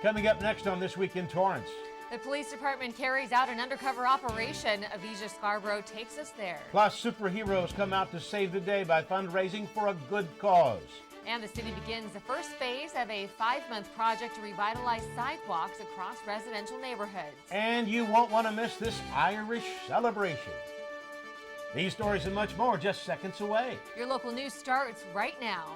Coming up next on This Week in Torrance. The police department carries out an undercover operation. Avisha Scarborough takes us there. Plus, superheroes come out to save the day by fundraising for a good cause. And the city begins the first phase of a 5-month project to revitalize sidewalks across residential neighborhoods. And you won't want to miss this Irish celebration. These stories and much more just seconds away. Your local news starts right now.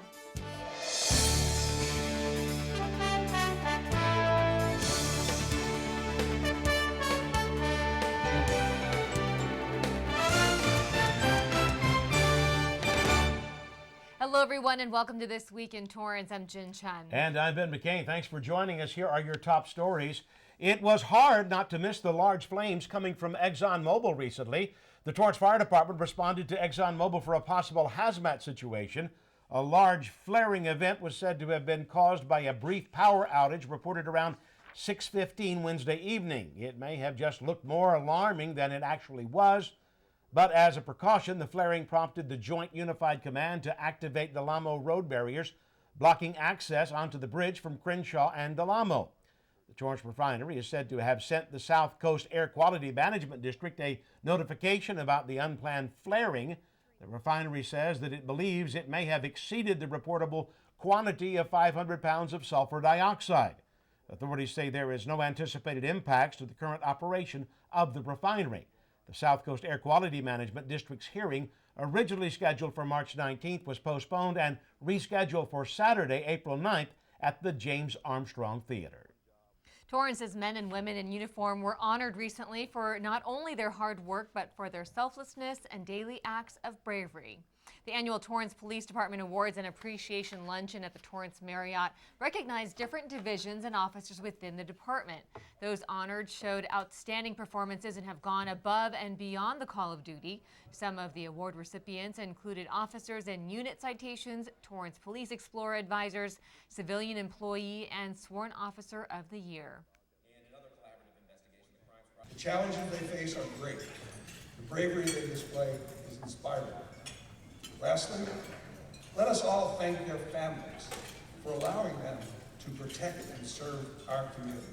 Hello, everyone, and welcome to This Week in Torrance. I'm Jin Chun. And I'm Ben McCain. Thanks for joining us. Here are your top stories. It was hard not to miss the large flames coming from Exxon Mobil recently. The Torrance Fire Department responded to Exxon Mobil for a possible hazmat situation. A large flaring event was said to have been caused by a brief power outage reported around 6:15 Wednesday evening. It may have just looked more alarming than it actually was. But as a precaution, the flaring prompted the Joint Unified Command to activate Del Amo road barriers, blocking access onto the bridge from Crenshaw and Del Amo. The Torrance refinery is said to have sent the South Coast Air Quality Management District a notification about the unplanned flaring. The refinery says that it believes it may have exceeded the reportable quantity of 500 pounds of sulfur dioxide. Authorities say there is no anticipated impacts to the current operation of the refinery. The South Coast Air Quality Management District's hearing, originally scheduled for March 19th, was postponed and rescheduled for Saturday, April 9th at the James Armstrong Theater. Torrance's men and women in uniform were honored recently for not only their hard work, but for their selflessness and daily acts of bravery. The annual Torrance Police Department Awards and Appreciation Luncheon at the Torrance Marriott recognized different divisions and officers within the department. Those honored showed outstanding performances and have gone above and beyond the call of duty. Some of the award recipients included officers and unit citations, Torrance Police Explorer Advisors, Civilian Employee, and Sworn Officer of the Year. The challenges they face are great. The bravery they display is inspiring. Lastly, let us all thank their families for allowing them to protect and serve our community.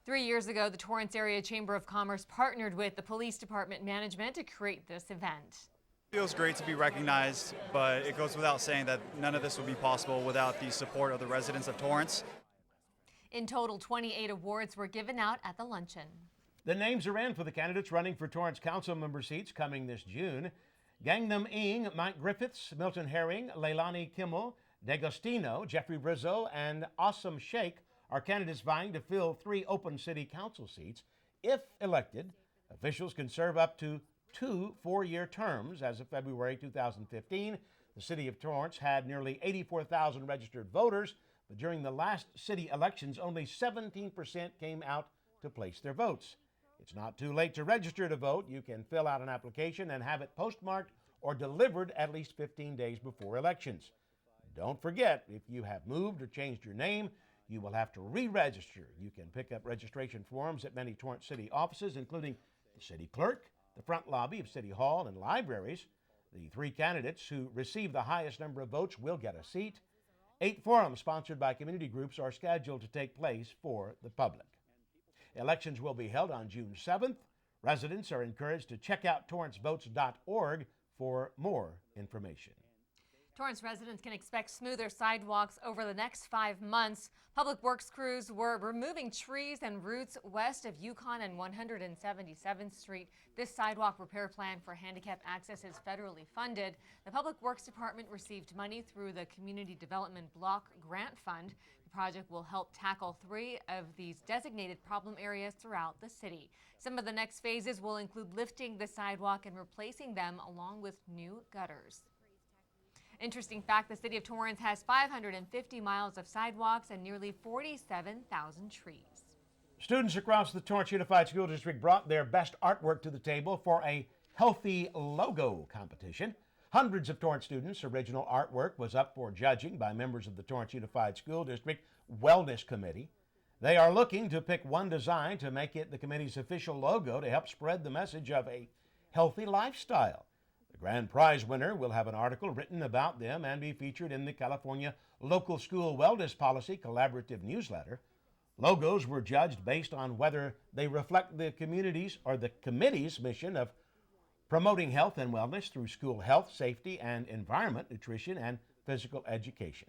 3 years ago, the Torrance Area Chamber of Commerce partnered with the Police Department management to create this event. It feels great to be recognized, but it goes without saying that none of this would be possible without the support of the residents of Torrance. In total, 28 awards were given out at the luncheon. The names are in for the candidates running for Torrance council member seats coming this June. Gangnam Ing, Mike Griffiths, Milton Herring, Leilani Kimmel, D'Agostino, Jeffrey Rizzo, and Awesome Sheikh are candidates vying to fill 3 open city council seats. If elected, officials can serve up to 2 4-year terms. As of February 2015, the city of Torrance had nearly 84,000 registered voters, but during the last city elections, only 17% came out to place their votes. It's not too late to register to vote. You can fill out an application and have it postmarked or delivered at least 15 days before elections. Don't forget, if you have moved or changed your name, you will have to re-register. You can pick up registration forms at many Torrance City offices, including the city clerk, the front lobby of City Hall, and libraries. The 3 candidates who receive the highest number of votes will get a seat. 8 forums sponsored by community groups are scheduled to take place for the public. Elections will be held on June 7th. Residents are encouraged to check out torrancevotes.org for more information. Torrance residents can expect smoother sidewalks over the next 5 months. Public Works crews were removing trees and roots west of Yukon and 177th Street. This sidewalk repair plan for handicap access is federally funded. The Public Works Department received money through the Community Development Block Grant Fund. The project will help tackle 3 of these designated problem areas throughout the city. Some of the next phases will include lifting the sidewalk and replacing them along with new gutters. Interesting fact, the city of Torrance has 550 miles of sidewalks and nearly 47,000 trees. Students across the Torrance Unified School District brought their best artwork to the table for a Healthy Logo competition. Hundreds of Torrance students' original artwork was up for judging by members of the Torrance Unified School District Wellness Committee. They are looking to pick one design to make it the committee's official logo to help spread the message of a healthy lifestyle. The grand prize winner will have an article written about them and be featured in the California Local School Wellness Policy Collaborative newsletter. Logos were judged based on whether they reflect the community's or the committee's mission of promoting health and wellness through school health, safety, and environment, nutrition, and physical education.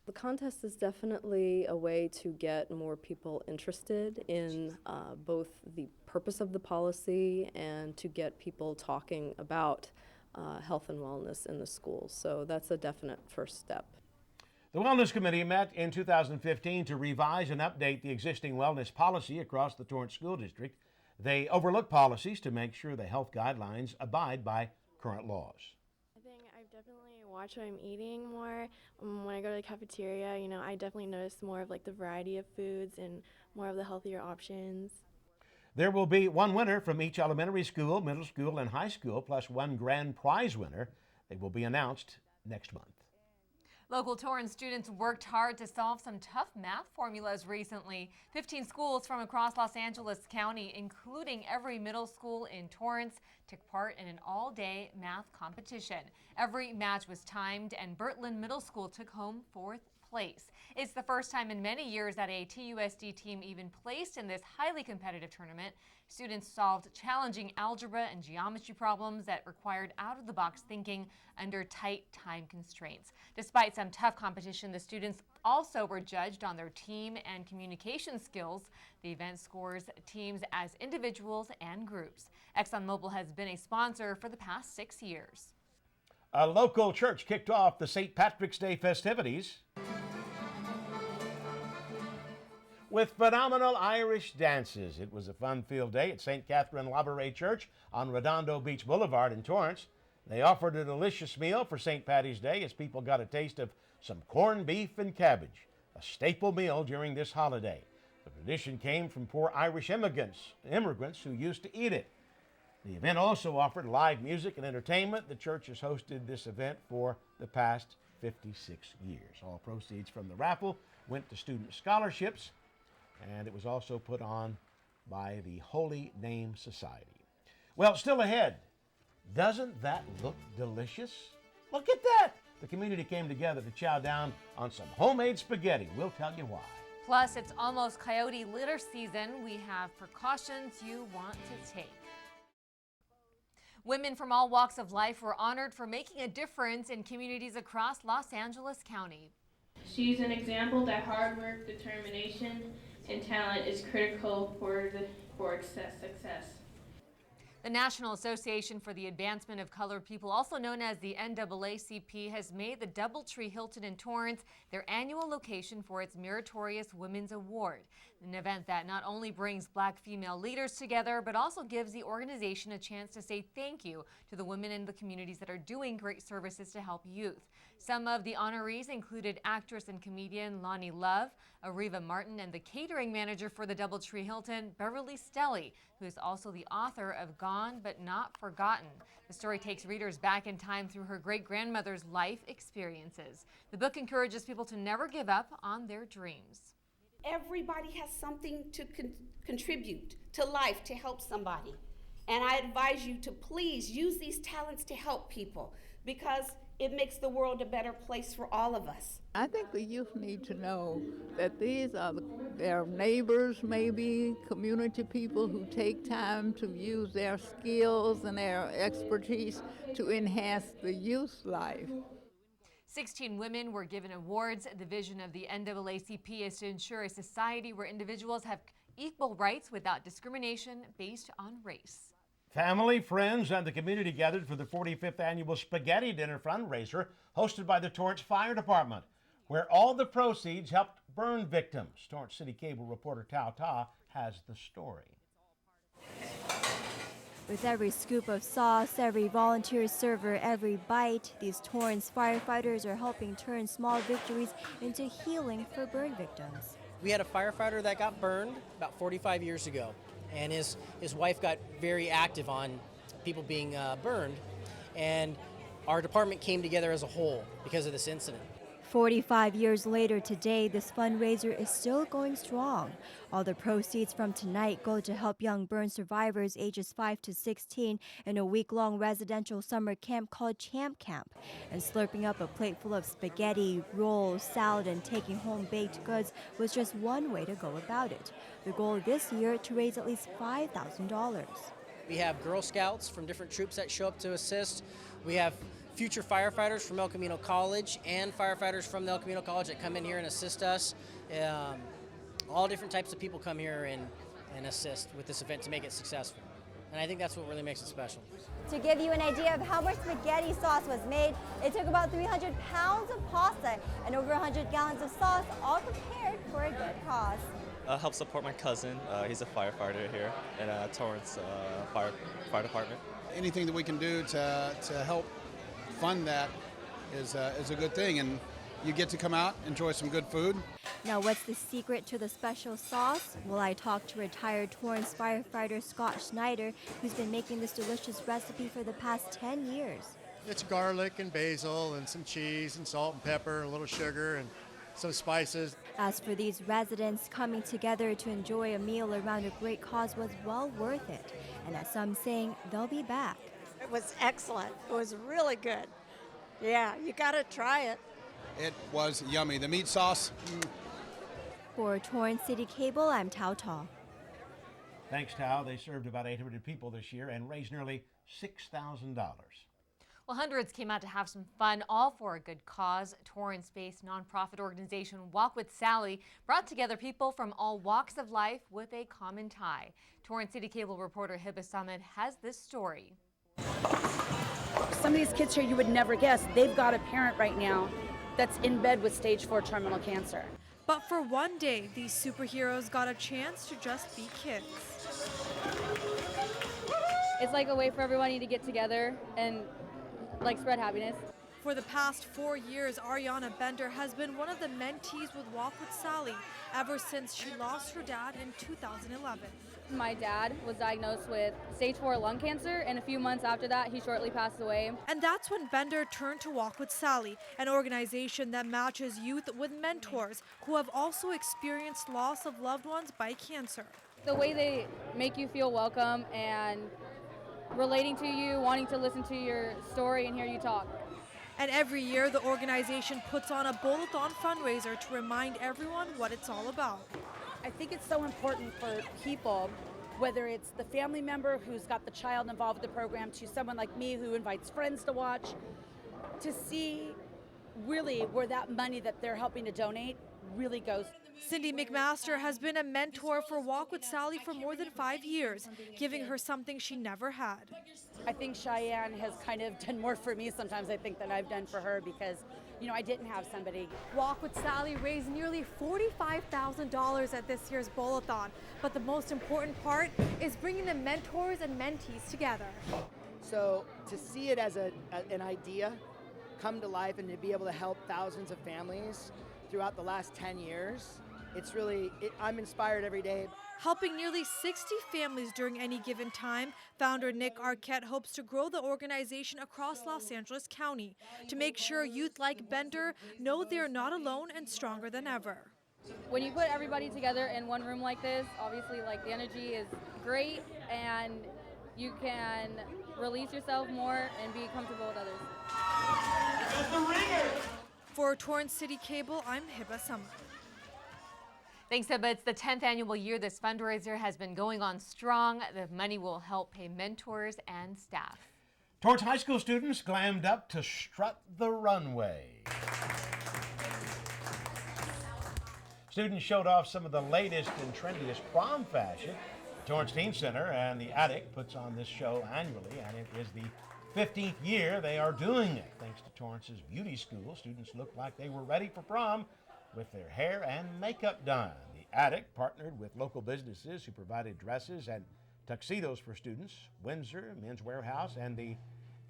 The contest is definitely a way to get more people interested in both the purpose of the policy and to get people talking about health and wellness in the schools. So that's a definite first step. The Wellness Committee met in 2015 to revise and update the existing wellness policy across the Torrance School District. They overlook policies to make sure the health guidelines abide by current laws. I think I've definitely watched what I'm eating more. When I go to the cafeteria, I definitely notice more of like the variety of foods and more of the healthier options. There will be one winner from each elementary school, middle school, and high school, plus one grand prize winner. They will be announced next month. Local Torrance students worked hard to solve some tough math formulas recently. 15 schools from across Los Angeles County, including every middle school in Torrance, took part in an all-day math competition. Every match was timed, and Birtland Middle School took home 4th place. It's the first time in many years that a TUSD team even placed in this highly competitive tournament. Students solved challenging algebra and geometry problems that required out-of-the-box thinking under tight time constraints. Despite some tough competition, the students also were judged on their team and communication skills. The event scores teams as individuals and groups. Exxon Mobil has been a sponsor for the past 6 years. A local church kicked off the St. Patrick's Day festivities with phenomenal Irish dances. It was a fun-filled day at St. Catherine Librarian Church on Redondo Beach Boulevard in Torrance. They offered a delicious meal for St. Patty's Day as people got a taste of some corned beef and cabbage, a staple meal during this holiday. The tradition came from poor Irish immigrants who used to eat it. The event also offered live music and entertainment. The church has hosted this event for the past 56 years. All proceeds from the raffle went to student scholarships, and it was also put on by the Holy Name Society. Well, still ahead, doesn't that look delicious? Look at that! The community came together to chow down on some homemade spaghetti. We'll tell you why. Plus, it's almost coyote litter season. We have precautions you want to take. Women from all walks of life were honored for making a difference in communities across Los Angeles County. She's an example that hard work, determination, and talent is critical for success. The National Association for the Advancement of Colored People, also known as the NAACP, has made the Doubletree Hilton in Torrance their annual location for its Meritorious Women's Award, an event that not only brings Black female leaders together, but also gives the organization a chance to say thank you to the women in the communities that are doing great services to help youth. Some of the honorees included actress and comedian Lonnie Love, Ariva Martin, and the catering manager for the Doubletree Hilton, Beverly Stelly, who is also the author of Gone But Not Forgotten. The story takes readers back in time through her great-grandmother's life experiences. The book encourages people to never give up on their dreams. Everybody has something to contribute to life, to help somebody. And I advise you to please use these talents to help people, because it makes the world a better place for all of us. I think the youth need to know that these are their neighbors, maybe community people who take time to use their skills and their expertise to enhance the youth's life. 16 women were given awards. The vision of the NAACP is to ensure a society where individuals have equal rights without discrimination based on race. Family, friends, and the community gathered for the 45th annual Spaghetti Dinner fundraiser hosted by the Torrance Fire Department, where all the proceeds helped burn victims. Torrance CitiCABLE reporter Tao Ta has the story. With every scoop of sauce, every volunteer server, every bite, these Torrance firefighters are helping turn small victories into healing for burn victims. We had a firefighter that got burned about 45 years ago, and his wife got very active on people being burned, and our department came together as a whole because of this incident. 45 years later today, this fundraiser is still going strong. All the proceeds from tonight go to help young burn survivors ages 5 to 16 in a week-long residential summer camp called Champ Camp. And slurping up a plate full of spaghetti, rolls, salad, and taking home baked goods was just one way to go about it. The goal this year to raise at least $5,000. We have Girl Scouts from different troops that show up to assist. We have future firefighters from El Camino College and firefighters from the El Camino College that come in here and assist us. All different types of people come here and assist with this event to make it successful. And I think that's what really makes it special. To give you an idea of how much spaghetti sauce was made, it took about 300 pounds of pasta and over 100 gallons of sauce, all prepared for a good cause. Help support my cousin. He's a firefighter here at Torrance Fire Department. Anything that we can do to help fund that is a good thing, and you get to come out, enjoy some good food. Now, what's the secret to the special sauce? Well, I talked to retired Torrance firefighter Scott Schneider, who's been making this delicious recipe for the past 10 years. It's garlic and basil and some cheese and salt and pepper, a little sugar and some spices. As for these residents, coming together to enjoy a meal around a great cause was well worth it. And as some saying, they'll be back. It was excellent. It was really good. Yeah, you got to try it. It was yummy. The meat sauce. For Torrance CitiCABLE, I'm Tao Tao. Thanks, Tao. They served about 800 people this year and raised nearly $6,000. Well, hundreds came out to have some fun, all for a good cause. Torrance-based nonprofit organization Walk with Sally brought together people from all walks of life with a common tie. Torrance CitiCABLE reporter Hibba Summit has this story. Some of these kids here you would never guess. They've got a parent right now that's in bed with stage 4 terminal cancer. But for one day, these superheroes got a chance to just be kids. It's like a way for everybody to get together and spread happiness. For the past 4 years, Ariana Bender has been one of the mentees with Walk with Sally ever since she lost her dad in 2011. My dad was diagnosed with stage 4 lung cancer, and a few months after that, he shortly passed away. And that's when Bender turned to Walk with Sally, an organization that matches youth with mentors who have also experienced loss of loved ones by cancer. The way they make you feel welcome and relating to you, wanting to listen to your story and hear you talk. And every year, the organization puts on a bowl-a-thon fundraiser to remind everyone what it's all about. I think it's so important for people, whether it's the family member who's got the child involved with the program to someone like me who invites friends to watch, to see really where that money that they're helping to donate really goes. Cindy McMaster has been a mentor for Walk with Sally for more than 5 years, giving her something she never had. I think Cheyenne has kind of done more for me sometimes, I think, than I've done for her because, I didn't have somebody. Walk with Sally raised nearly $45,000 at this year's bowl-a-thon, but the most important part is bringing the mentors and mentees together. So to see it as an idea come to life and to be able to help thousands of families throughout the last 10 years, I'm inspired every day. Helping nearly 60 families during any given time, founder Nick Arquette hopes to grow the organization across Los Angeles County to make sure youth like Bender know they're not alone and stronger than ever. When you put everybody together in one room like this, obviously the energy is great and you can release yourself more and be comfortable with others. For Torrance CitiCABLE, I'm Hibba Summit. Thanks, Hibba. It's the 10th annual year this fundraiser has been going on strong. The money will help pay mentors and staff. Torrance High School students glammed up to strut the runway. Students showed off some of the latest and trendiest prom fashion. Torrance Teen Center and the Attic puts on this show annually, and it is the 15th year they are doing it. Thanks to Torrance's beauty school, students looked like they were ready for prom with their hair and makeup done. The Attic partnered with local businesses who provided dresses and tuxedos for students. Windsor, Men's Warehouse, and the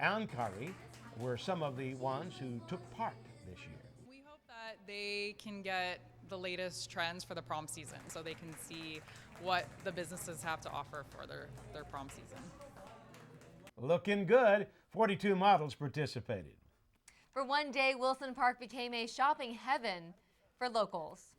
Ankari were some of the ones who took part this year. We hope that they can get the latest trends for the prom season so they can see what the businesses have to offer for their prom season. Looking good. 42 models participated. For one day, Wilson Park became a shopping heaven for locals.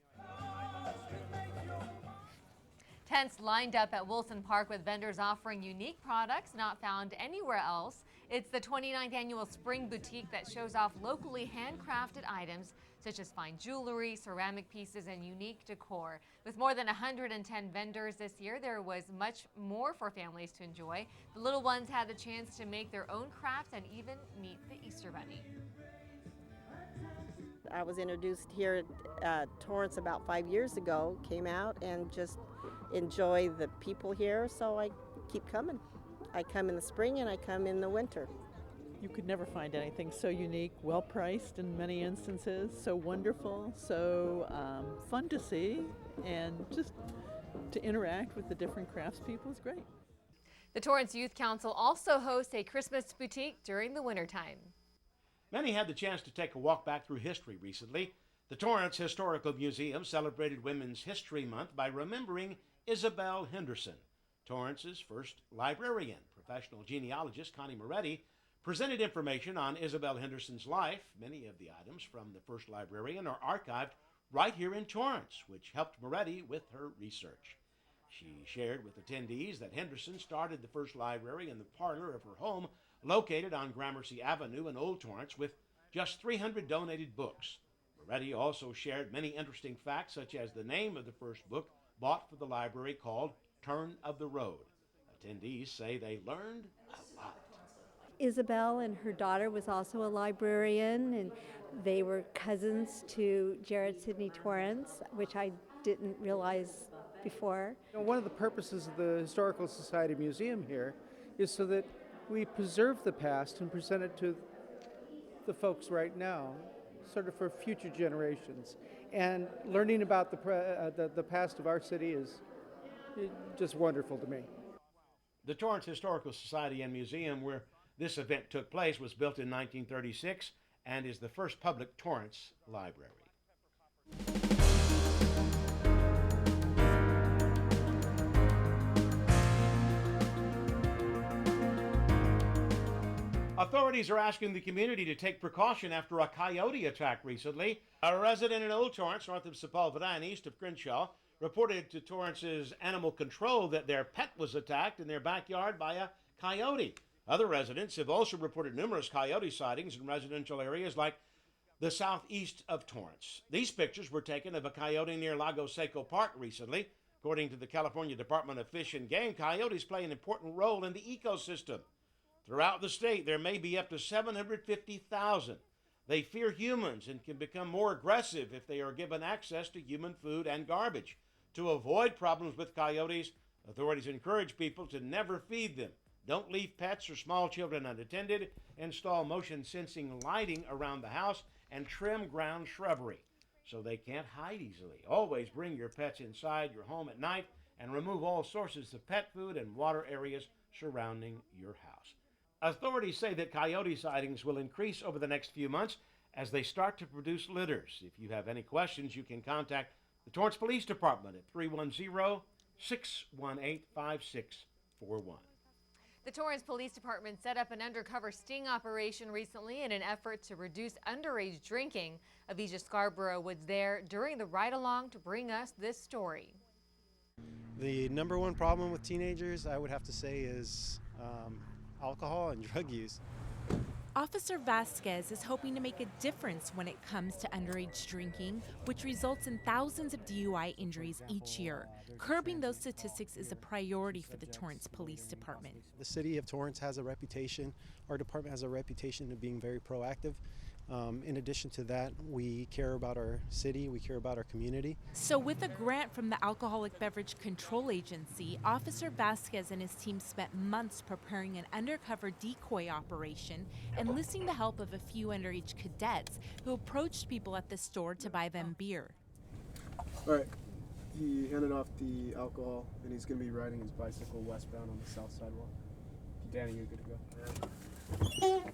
Tents lined up at Wilson Park with vendors offering unique products not found anywhere else. It's the 29th annual Spring Boutique that shows off locally handcrafted items such as fine jewelry, ceramic pieces, and unique decor. With more than 110 vendors this year, there was much more for families to enjoy. The little ones had the chance to make their own crafts and even meet the Easter Bunny. I was introduced here at Torrance about 5 years ago, came out and just enjoy the people here, so I keep coming. I come in the spring and I come in the winter. You could never find anything so unique, well priced in many instances, so wonderful, so fun to see, and just to interact with the different craftspeople is great. The Torrance Youth Council also hosts a Christmas boutique during the wintertime. Many had the chance to take a walk back through history recently. The Torrance Historical Museum celebrated Women's History Month by remembering Isabel Henderson. Torrance's first librarian, professional genealogist Connie Moretti, presented information on Isabel Henderson's life. Many of the items from the first librarian are archived right here in Torrance, which helped Moretti with her research. She shared with attendees that Henderson started the first library in the parlor of her home, located on Gramercy Avenue in Old Torrance, with just 300 donated books. Moretti also shared many interesting facts, such as the name of the first book bought for the library, called Turn of the Road. Attendees say they learned a lot. Isabel and her daughter was also a librarian, and they were cousins to Jared Sidney Torrance, which I didn't realize before. One of the purposes of the Historical Society Museum here is so that we preserve the past and present it to the folks right now, sort of for future generations. And learning about the past of our city is just wonderful to me. The Torrance Historical Society and Museum, where this event took place, was built in 1936 and is the first public Torrance library. Authorities are asking the community to take precaution after a coyote attack recently. A resident in Old Torrance, north of Sepulveda and east of Crenshaw, reported to Torrance's animal control that their pet was attacked in their backyard by a coyote. Other residents have also reported numerous coyote sightings in residential areas like the southeast of Torrance. These pictures were taken of a coyote near Lago Seco Park recently. According to the California Department of Fish and Game, coyotes play an important role in the ecosystem. Throughout the state, there may be up to 750,000. They fear humans and can become more aggressive if they are given access to human food and garbage. To avoid problems with coyotes, authorities encourage people to never feed them. Don't leave pets or small children unattended. Install motion sensing lighting around the house and trim ground shrubbery so they can't hide easily. Always bring your pets inside your home at night and remove all sources of pet food and water areas surrounding your house. Authorities say that coyote sightings will increase over the next few months as they start to produce litters. If you have any questions, you can contact the Torrance Police Department at 310-618-5641. The Torrance Police Department set up an undercover sting operation recently in an effort to reduce underage drinking. Avisha Scarborough was there during the ride-along to bring us this story. The number one problem with teenagers, I would have to say, is alcohol and drug use. Officer Vasquez is hoping to make a difference when it comes to underage drinking, which results in thousands of DUI injuries each year. Curbing those statistics is a priority for the Torrance Police Department. The city of Torrance has a reputation, our department has a reputation of being very proactive. In addition to that, we care about our city, we care about our community. So with a grant from the Alcoholic Beverage Control Agency, Officer Vasquez and his team spent months preparing an undercover decoy operation, enlisting the help of a few underage cadets who approached people at the store to buy them beer. All right, he handed off the alcohol and he's going to be riding his bicycle westbound on the south sidewalk. Danny, you're good to go.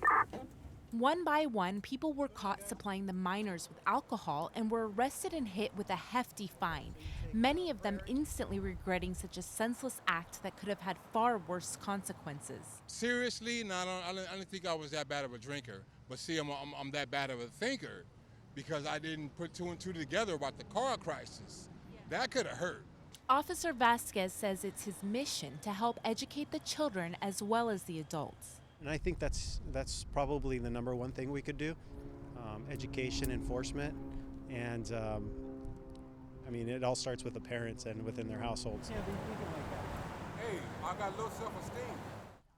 One by one, people were caught supplying the minors with alcohol and were arrested and hit with a hefty fine, many of them instantly regretting such a senseless act that could have had far worse consequences. Seriously, no, I didn't think I was that bad of a drinker, But see, I'm that bad of a thinker because I didn't put two and two together about the car crisis. That could have hurt. Officer Vasquez says it's his mission to help educate the children as well as the adults. And I think that's probably the number one thing we could do, education, enforcement, and I mean, it all starts with the parents and within their households. Hey, I got low self-esteem.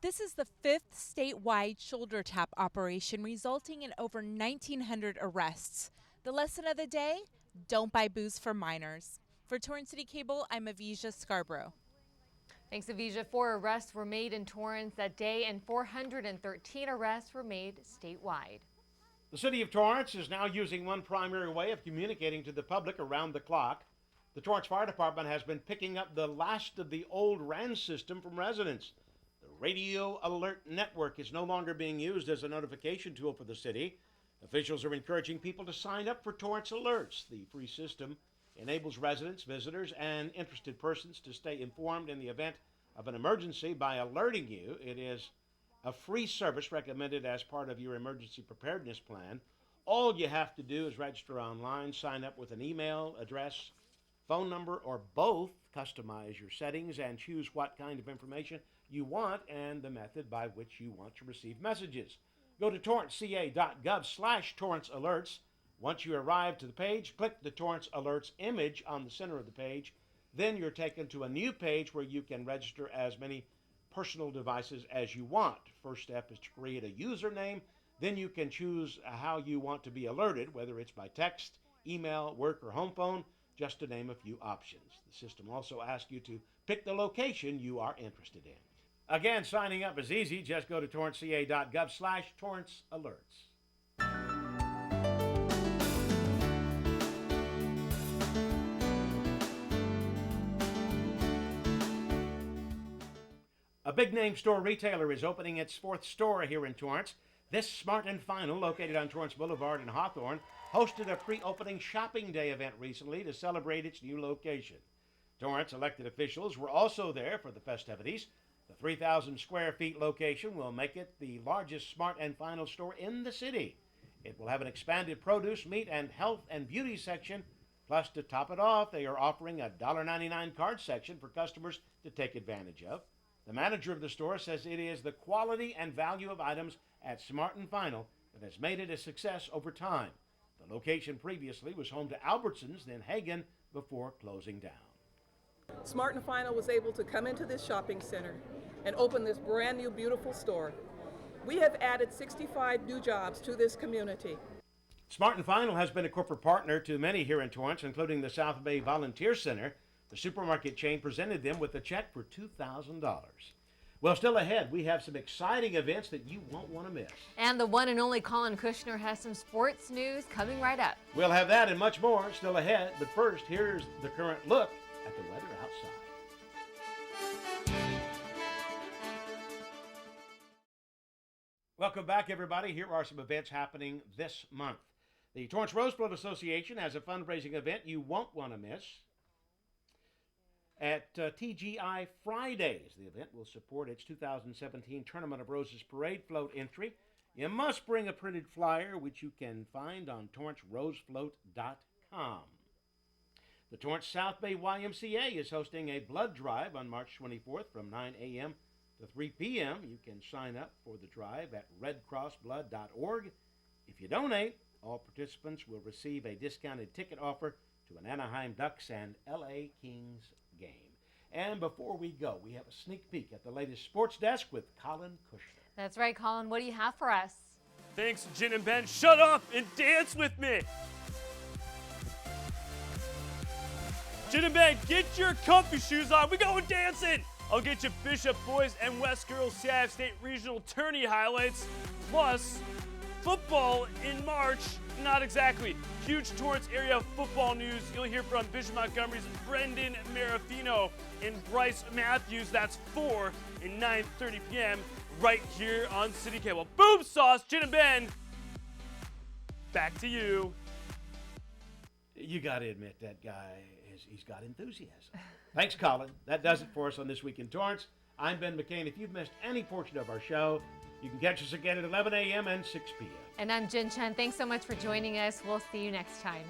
This is the 5th statewide shoulder tap operation, resulting in over 1,900 arrests. The lesson of the day: don't buy booze for minors. For Torrance CitiCABLE, I'm Avisha Scarborough. Thanks, Avisha. 4 arrests were made in Torrance that day, and 413 arrests were made statewide. The city of Torrance is now using one primary way of communicating to the public around the clock. The Torrance Fire Department has been picking up the last of the old RAN system from residents. The Radio Alert Network is no longer being used as a notification tool for the city. Officials are encouraging people to sign up for Torrance Alerts. The free system enables residents, visitors, and interested persons to stay informed in the event of an emergency by alerting you. It is a free service recommended as part of your emergency preparedness plan. All you have to do is register online, sign up with an email address, phone number, or both, customize your settings, and choose what kind of information you want and the method by which you want to receive messages. Go to torranceca.gov/Torrance Alerts. Once you arrive to the page, click the Torrance Alerts image on the center of the page. Then you're taken to a new page where you can register as many personal devices as you want. First step is to create a username. Then you can choose how you want to be alerted, whether it's by text, email, work, or home phone, just to name a few options. The system also asks you to pick the location you are interested in. Again, signing up is easy. Just go to torranceca.gov/Torrance Alerts. A big-name store retailer is opening its 4th store here in Torrance. This Smart and Final, located on Torrance Boulevard in Hawthorne, hosted a pre-opening shopping day event recently to celebrate its new location. Torrance elected officials were also there for the festivities. The 3,000 square feet location will make it the largest Smart and Final store in the city. It will have an expanded produce, meat, and health and beauty section. Plus, to top it off, they are offering a $1.99 card section for customers to take advantage of. The manager of the store says it is the quality and value of items at Smart and Final that has made it a success over time. The location previously was home to Albertsons, then Hagen, before closing down. Smart and Final was able to come into this shopping center and open this brand new beautiful store. We have added 65 new jobs to this community. Smart and Final has been a corporate partner to many here in Torrance, including the South Bay Volunteer Center. The supermarket chain presented them with a check for $2,000. Well, still ahead, we have some exciting events that you won't want to miss. And the one and only Colin Kushner has some sports news coming right up. We'll have that and much more still ahead. But first, here's the current look at the weather outside. Welcome back, everybody. Here are some events happening this month. The Torrance Roseblood Association has a fundraising event you won't want to miss. At TGI Fridays, the event will support its 2017 Tournament of Roses Parade float entry. You must bring a printed flyer, which you can find on torrancerosefloat.com. The Torrance South Bay YMCA is hosting a blood drive on March 24th from 9 a.m. to 3 p.m. You can sign up for the drive at redcrossblood.org. If you donate, all participants will receive a discounted ticket offer to an Anaheim Ducks and LA Kings game. And before we go, we have a sneak peek at the latest sports desk with Colin Kushner. That's right, Colin. What do you have for us? Thanks, Jin and Ben. Shut up and dance with me. Jin and Ben, get your comfy shoes on. We going dancing. I'll get you Bishop Boys and West Girls Sav State Regional Tourney highlights, plus football in March. Not exactly. Huge Torrance area football news. You'll hear from Bishop Montgomery's Brendan Marafino and Bryce Matthews. That's 4 and 9:30 p.m. right here on CitiCABLE. Boom sauce, Jin and Ben. Back to you. You got to admit that guy, he's got enthusiasm. Thanks, Colin. That does it for us on This Week in Torrance. I'm Ben McCain. If you've missed any portion of our show, You can catch us again at 11 a.m. and 6 p.m. And I'm Jin Chun. Thanks so much for joining us. We'll see you next time.